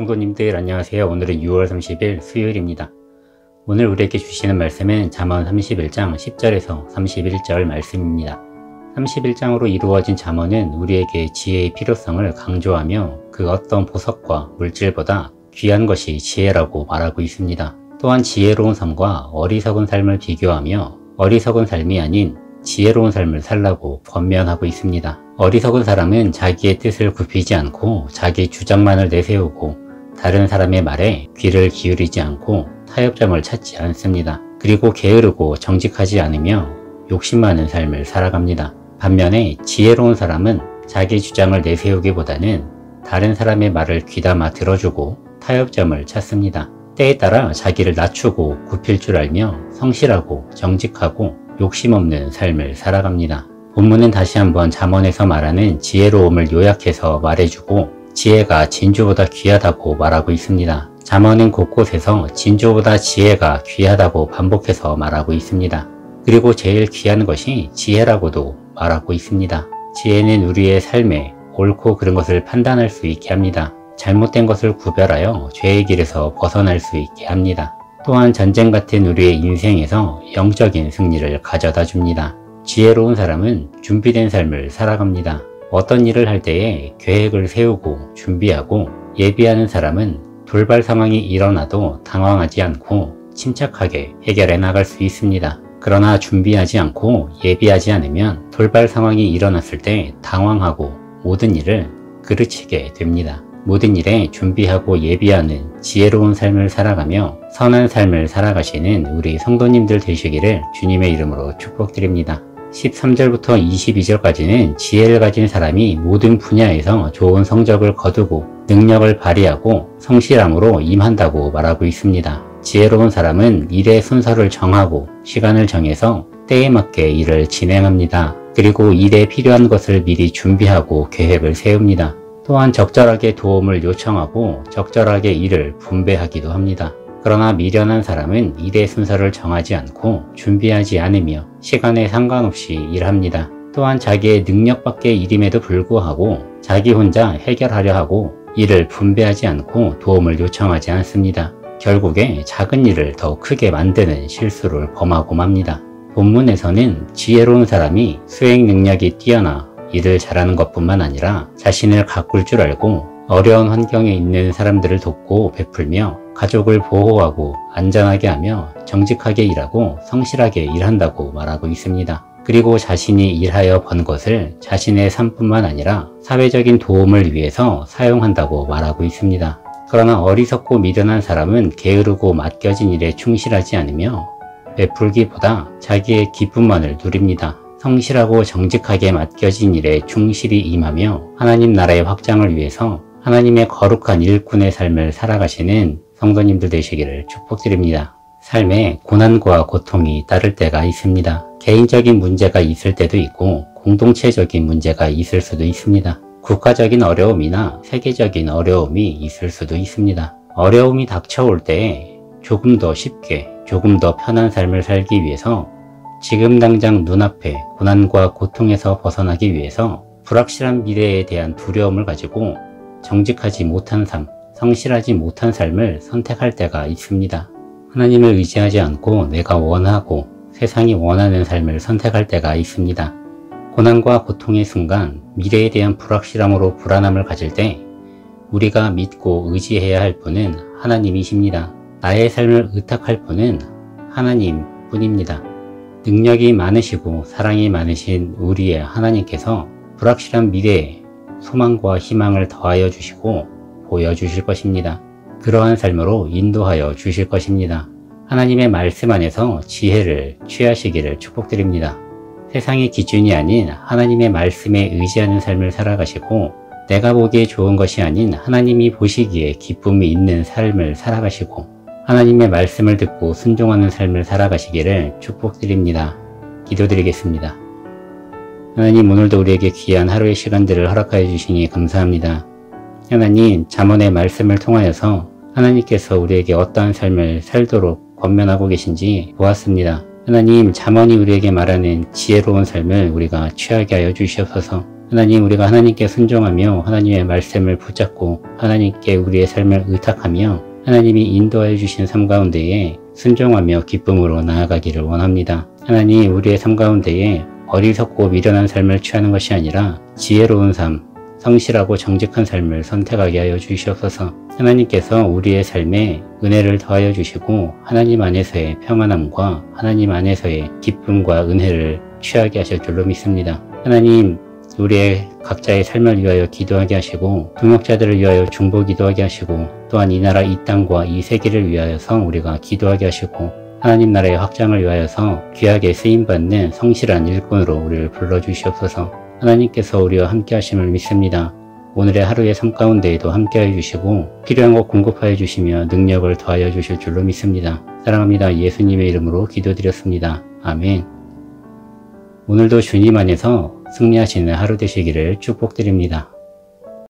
성도님들 안녕하세요. 오늘은 6월 30일 수요일입니다. 오늘 우리에게 주시는 말씀은 잠언 31장 10절에서 31절 말씀입니다. 31장으로 이루어진 잠언은 우리에게 지혜의 필요성을 강조하며 그 어떤 보석과 물질보다 귀한 것이 지혜라고 말하고 있습니다. 또한 지혜로운 삶과 어리석은 삶을 비교하며 어리석은 삶이 아닌 지혜로운 삶을 살라고 권면하고 있습니다. 어리석은 사람은 자기의 뜻을 굽히지 않고 자기 주장만을 내세우고 다른 사람의 말에 귀를 기울이지 않고 타협점을 찾지 않습니다. 그리고 게으르고 정직하지 않으며 욕심 많은 삶을 살아갑니다. 반면에 지혜로운 사람은 자기 주장을 내세우기보다는 다른 사람의 말을 귀담아 들어주고 타협점을 찾습니다. 때에 따라 자기를 낮추고 굽힐 줄 알며 성실하고 정직하고 욕심 없는 삶을 살아갑니다. 본문은 다시 한번 잠언에서 말하는 지혜로움을 요약해서 말해주고 지혜가 진주보다 귀하다고 말하고 있습니다. 잠언은 곳곳에서 진주보다 지혜가 귀하다고 반복해서 말하고 있습니다. 그리고 제일 귀한 것이 지혜라고도 말하고 있습니다. 지혜는 우리의 삶에 옳고 그른 것을 판단할 수 있게 합니다. 잘못된 것을 구별하여 죄의 길에서 벗어날 수 있게 합니다. 또한 전쟁 같은 우리의 인생에서 영적인 승리를 가져다 줍니다. 지혜로운 사람은 준비된 삶을 살아갑니다. 어떤 일을 할 때에 계획을 세우고 준비하고 예비하는 사람은 돌발 상황이 일어나도 당황하지 않고 침착하게 해결해 나갈 수 있습니다. 그러나 준비하지 않고 예비하지 않으면 돌발 상황이 일어났을 때 당황하고 모든 일을 그르치게 됩니다. 모든 일에 준비하고 예비하는 지혜로운 삶을 살아가며 선한 삶을 살아가시는 우리 성도님들 되시기를 주님의 이름으로 축복드립니다. 13절부터 22절까지는 지혜를 가진 사람이 모든 분야에서 좋은 성적을 거두고 능력을 발휘하고 성실함으로 임한다고 말하고 있습니다. 지혜로운 사람은 일의 순서를 정하고 시간을 정해서 때에 맞게 일을 진행합니다. 그리고 일에 필요한 것을 미리 준비하고 계획을 세웁니다. 또한 적절하게 도움을 요청하고 적절하게 일을 분배하기도 합니다. 그러나 미련한 사람은 일의 순서를 정하지 않고 준비하지 않으며 시간에 상관없이 일합니다. 또한 자기의 능력 밖의 일임에도 불구하고 자기 혼자 해결하려 하고 일을 분배하지 않고 도움을 요청하지 않습니다. 결국에 작은 일을 더 크게 만드는 실수를 범하고 맙니다. 본문에서는 지혜로운 사람이 수행 능력이 뛰어나 일을 잘하는 것뿐만 아니라 자신을 가꿀 줄 알고 어려운 환경에 있는 사람들을 돕고 베풀며 가족을 보호하고 안전하게 하며 정직하게 일하고 성실하게 일한다고 말하고 있습니다. 그리고 자신이 일하여 번 것을 자신의 삶뿐만 아니라 사회적인 도움을 위해서 사용한다고 말하고 있습니다. 그러나 어리석고 미련한 사람은 게으르고 맡겨진 일에 충실하지 않으며 베풀기보다 자기의 기쁨만을 누립니다. 성실하고 정직하게 맡겨진 일에 충실히 임하며 하나님 나라의 확장을 위해서 하나님의 거룩한 일꾼의 삶을 살아가시는 성도님들 되시기를 축복드립니다. 삶에 고난과 고통이 따를 때가 있습니다. 개인적인 문제가 있을 때도 있고 공동체적인 문제가 있을 수도 있습니다. 국가적인 어려움이나 세계적인 어려움이 있을 수도 있습니다. 어려움이 닥쳐올 때 조금 더 쉽게 조금 더 편한 삶을 살기 위해서 지금 당장 눈앞에 고난과 고통에서 벗어나기 위해서 불확실한 미래에 대한 두려움을 가지고 정직하지 못한 삶, 성실하지 못한 삶을 선택할 때가 있습니다. 하나님을 의지하지 않고 내가 원하고 세상이 원하는 삶을 선택할 때가 있습니다. 고난과 고통의 순간 미래에 대한 불확실함으로 불안함을 가질 때 우리가 믿고 의지해야 할 분은 하나님이십니다. 나의 삶을 의탁할 분은 하나님 뿐입니다. 능력이 많으시고 사랑이 많으신 우리의 하나님께서 불확실한 미래에 소망과 희망을 더하여 주시고 보여주실 것입니다. 그러한 삶으로 인도하여 주실 것입니다. 하나님의 말씀 안에서 지혜를 취하시기를 축복드립니다. 세상의 기준이 아닌 하나님의 말씀에 의지하는 삶을 살아가시고 내가 보기에 좋은 것이 아닌 하나님이 보시기에 기쁨이 있는 삶을 살아가시고 하나님의 말씀을 듣고 순종하는 삶을 살아가시기를 축복드립니다. 기도드리겠습니다. 하나님, 오늘도 우리에게 귀한 하루의 시간들을 허락하여 주시니 감사합니다. 하나님, 잠언의 말씀을 통하여서 하나님께서 우리에게 어떠한 삶을 살도록 권면하고 계신지 보았습니다. 하나님, 잠언이 우리에게 말하는 지혜로운 삶을 우리가 취하게 하여 주시옵소서. 하나님, 우리가 하나님께 순종하며 하나님의 말씀을 붙잡고 하나님께 우리의 삶을 의탁하며 하나님이 인도하여 주신 삶 가운데에 순종하며 기쁨으로 나아가기를 원합니다. 하나님, 우리의 삶 가운데에 어리석고 미련한 삶을 취하는 것이 아니라 지혜로운 삶, 성실하고 정직한 삶을 선택하게 하여 주시옵소서. 하나님께서 우리의 삶에 은혜를 더하여 주시고 하나님 안에서의 평안함과 하나님 안에서의 기쁨과 은혜를 취하게 하실 줄로 믿습니다. 하나님, 우리의 각자의 삶을 위하여 기도하게 하시고 동역자들을 위하여 중보 기도하게 하시고 또한 이 나라 이 땅과 이 세계를 위하여서 우리가 기도하게 하시고 하나님 나라의 확장을 위하여서 귀하게 쓰임받는 성실한 일꾼으로 우리를 불러주시옵소서. 하나님께서 우리와 함께 하심을 믿습니다. 오늘의 하루의 삶 가운데에도 함께하여 주시고 필요한 것 공급하여 주시며 능력을 더하여 주실 줄로 믿습니다. 사랑합니다. 예수님의 이름으로 기도드렸습니다. 아멘. 오늘도 주님 안에서 승리하시는 하루 되시기를 축복드립니다.